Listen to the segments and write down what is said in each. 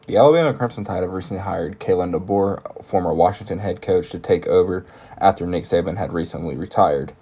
The Alabama Crimson Tide have recently hired Kalen DeBoer, former Washington head coach, to take over after Nick Saban had recently retired.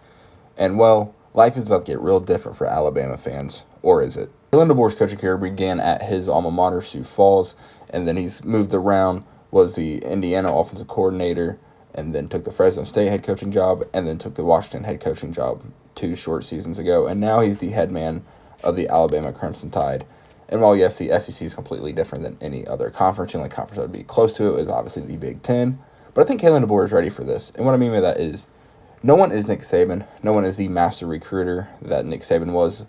And well, life is about to get real different for Alabama fans, or is it? Kalen DeBoer's coaching career began at his alma mater, Sioux Falls, and then he's moved around, was the Indiana offensive coordinator, and then took the Fresno State head coaching job, and then took the Washington head coaching job 2 short seasons ago, and now he's the head man of the Alabama Crimson Tide. And while, yes, the SEC is completely different than any other conference, the only conference that would be close to it is obviously the Big Ten. But I think Kalen DeBoer is ready for this. And what I mean by that is no one is Nick Saban. No one is the master recruiter that Nick Saban was.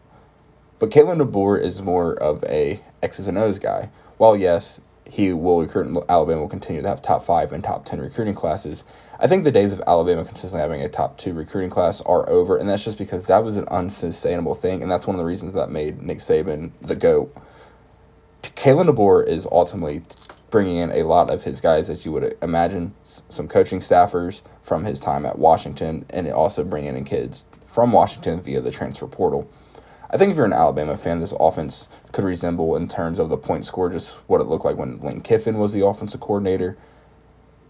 But Kalen DeBoer is more of a X's and O's guy. While, yes, he will recruit, and Alabama will continue to have top 5 and top 10 recruiting classes, I think the days of Alabama consistently having a top 2 recruiting class are over, and that's just because that was an unsustainable thing, and that's one of the reasons that made Nick Saban the GOAT. Kalen DeBoer is ultimately bringing in a lot of his guys, as you would imagine, some coaching staffers from his time at Washington, and also bringing in kids from Washington via the transfer portal. I think if you're an Alabama fan, this offense could resemble, in terms of the point score, just what it looked like when Lane Kiffin was the offensive coordinator.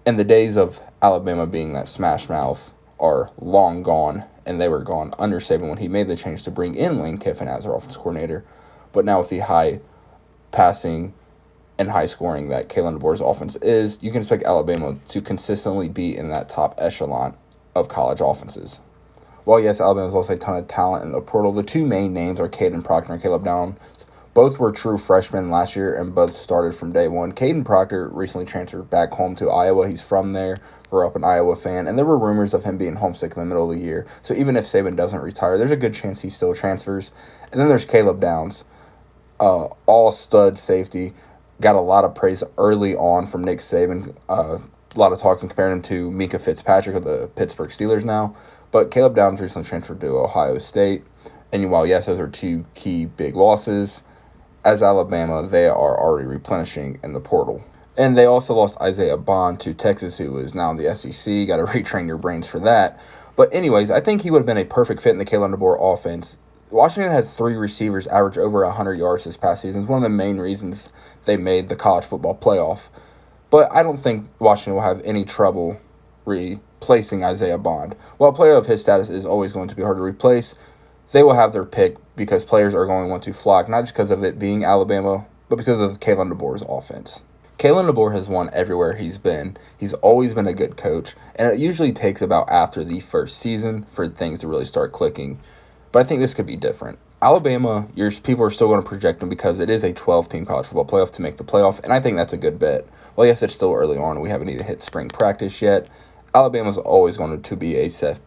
And the days of Alabama being that smash mouth are long gone, and they were gone under Saban when he made the change to bring in Lane Kiffin as our offensive coordinator. But now with the high passing and high scoring that Kalen DeBoer's offense is, you can expect Alabama to consistently be in that top echelon of college offenses. Well, yes, Alabama has also a ton of talent in the portal. The two main names are Caden Proctor and Caleb Downs. Both were true freshmen last year and both started from day one. Caden Proctor recently transferred back home to Iowa. He's from there, grew up an Iowa fan, and there were rumors of him being homesick in the middle of the year. So even if Saban doesn't retire, there's a good chance he still transfers. And then there's Caleb Downs, all stud safety. Got a lot of praise early on from Nick Saban. A lot of talks and comparing him to Mika Fitzpatrick of the Pittsburgh Steelers now. But Caleb Downs recently transferred to Ohio State. And while, yes, those are two key big losses, as Alabama, they are already replenishing in the portal. And they also lost Isaiah Bond to Texas, who is now in the SEC. Got to retrain your brains for that. But anyways, I think he would have been a perfect fit in the Kalen DeBoer offense. Washington had 3 receivers average over 100 yards this past season. It's one of the main reasons they made the college football playoff. But I don't think Washington will have any trouble replacing Isaiah Bond. While a player of his status is always going to be hard to replace, they will have their pick because players are going to want to flock, not just because of it being Alabama, but because of Kalen DeBoer's offense. Kalen DeBoer has won everywhere he's been. He's always been a good coach, and it usually takes about after the first season for things to really start clicking. But I think this could be different. Alabama, your people are still going to project them because it is a 12-team college football playoff to make the playoff, and I think that's a good bet. Well, yes, it's still early on. We haven't even hit spring practice yet. Alabama's always going to be a safe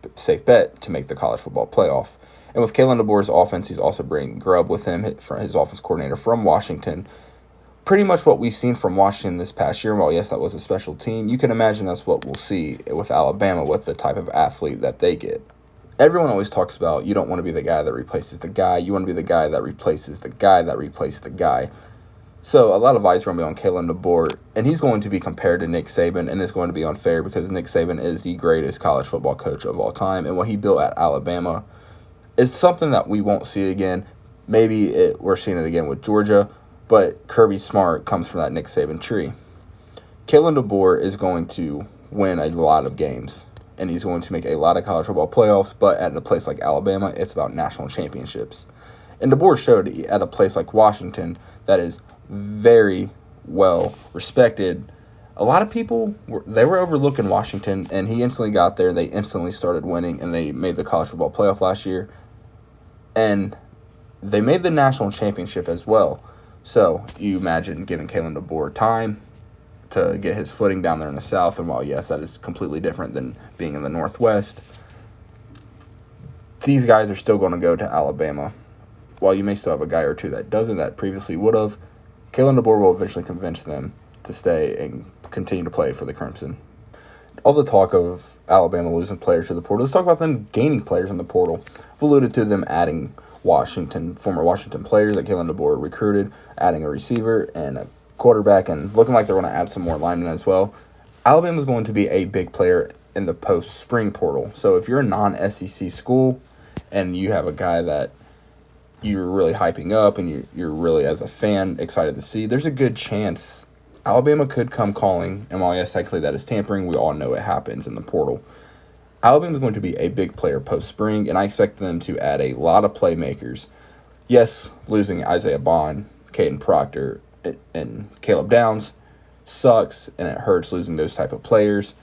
bet to make the college football playoff. And with Kalen DeBoer's offense, he's also bringing Grubb with him, his offense coordinator from Washington. Pretty much what we've seen from Washington this past year. While, yes, that was a special team, you can imagine that's what we'll see with Alabama with the type of athlete that they get. Everyone always talks about you don't want to be the guy that replaces the guy. You want to be the guy that replaces the guy that replaces the guy. So a lot of eyes are going to be on Kalen DeBoer, and he's going to be compared to Nick Saban, and it's going to be unfair because Nick Saban is the greatest college football coach of all time, and what he built at Alabama is something that we won't see again. Maybe we're seeing it again with Georgia, but Kirby Smart comes from that Nick Saban tree. Kalen DeBoer is going to win a lot of games, and he's going to make a lot of college football playoffs, but at a place like Alabama, it's about national championships. And DeBoer showed at a place like Washington that is very well respected. A lot of people, they were overlooking Washington, and he instantly got there. They instantly started winning, and they made the college football playoff last year. And they made the national championship as well. So you imagine giving Kalen DeBoer time to get his footing down there in the South. And while, yes, that is completely different than being in the Northwest, these guys are still going to go to Alabama. While you may still have a guy or two that doesn't, that previously would have, Kalen DeBoer will eventually convince them to stay and continue to play for the Crimson. All the talk of Alabama losing players to the portal, let's talk about them gaining players in the portal. I've alluded to them adding former Washington players that Kalen DeBoer recruited, adding a receiver and a quarterback, and looking like they're going to add some more linemen as well. Alabama is going to be a big player in the post-spring portal. So if you're a non-SEC school and you have a guy that you're really hyping up and you're really, as a fan, excited to see, there's a good chance Alabama could come calling, and while yes, technically that is tampering, we all know it happens in the portal. Alabama is going to be a big player post-spring, and I expect them to add a lot of playmakers. Yes, losing Isaiah Bond, Caden Proctor, and Caleb Downs sucks, and it hurts losing those type of players.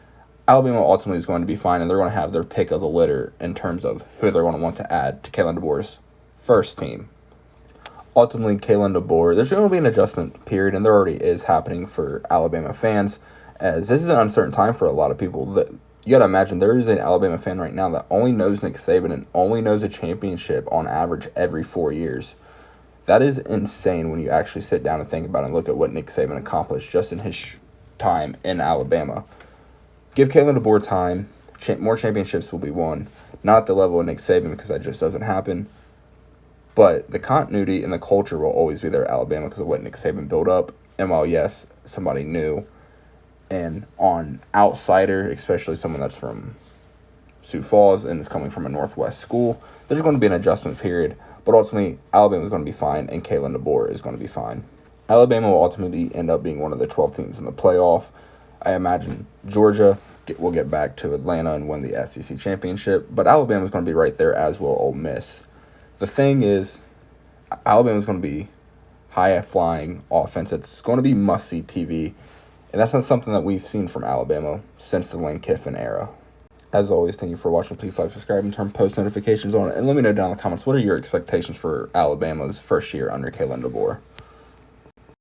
Alabama ultimately is going to be fine, and they're going to have their pick of the litter in terms of who they're going to want to add to Kalen DeBoer's first team. Ultimately, Kalen DeBoer, there's going to be an adjustment period, and there already is happening for Alabama fans, as this is an uncertain time for a lot of people. That you got to imagine there is an Alabama fan right now that only knows Nick Saban and only knows a championship on average every 4 years. That is insane when you actually sit down and think about it and look at what Nick Saban accomplished just in his time in Alabama. Give Kalen DeBoer time. More championships will be won. Not at the level of Nick Saban because that just doesn't happen. But the continuity and the culture will always be there at Alabama because of what Nick Saban built up. And while, yes, somebody new and on outsider, especially someone that's from Sioux Falls and is coming from a Northwest school, there's going to be an adjustment period. But ultimately, Alabama is going to be fine, and Kalen DeBoer is going to be fine. Alabama will ultimately end up being one of the 12 teams in the playoff. I imagine Georgia will get back to Atlanta and win the SEC championship. But Alabama is going to be right there, as will Ole Miss. The thing is, Alabama is going to be high-flying offense. It's going to be must-see TV, and that's not something that we've seen from Alabama since the Lane Kiffin era. As always, thank you for watching. Please like, subscribe, and turn post notifications on. And let me know down in the comments, what are your expectations for Alabama's first year under Kalen DeBoer?